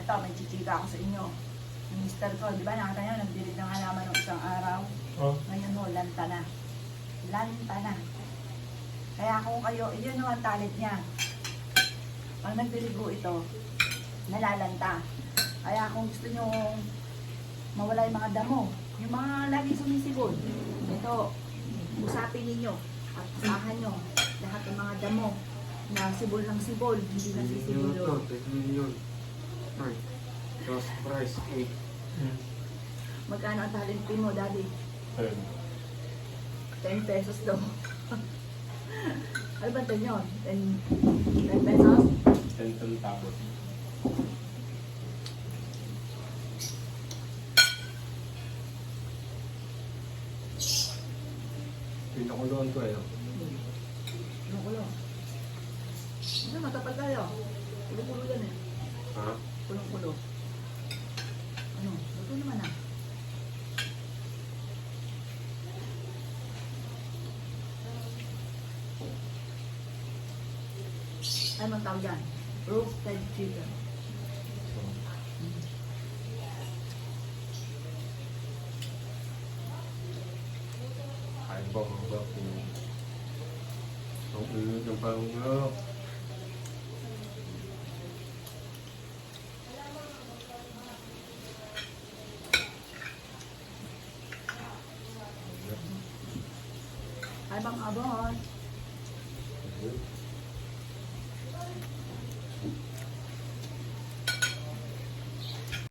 ito, may chichika ako sa inyo. Yung mister ko, di ba nakita nyo, nagdilig na nga naman ng isang araw. Oh. Ngayon ho, lanta na. Lanta na. Kaya kung kayo, yun ho ang talent niya. Pag nagdiligo ito, nalalanta. Kaya kung gusto nyo mawala yung mga damo, yung mga lagi sumisibol, ito, usapin ninyo at usahan nyo lahat ng mga damo na sibol ng sibol, hindi na sisibol yun. 10 million. Ay, cost price 8. Magkano ang talent fee mo, daddy? 10 pesos daw. Ano ba ito yun? 10 pesos? 10 centavos. Pinakuloan ko eh. Ano kulo? Ano, matapal tayo. Kulo-kulo yan eh. Ha? Kulong-kulo. Ano? Luto naman ah. Ano ang tawag yan? Roasted chicken. Kain ba mga bak? Ang init ng pangunglap. Ay bang abon? Ayun.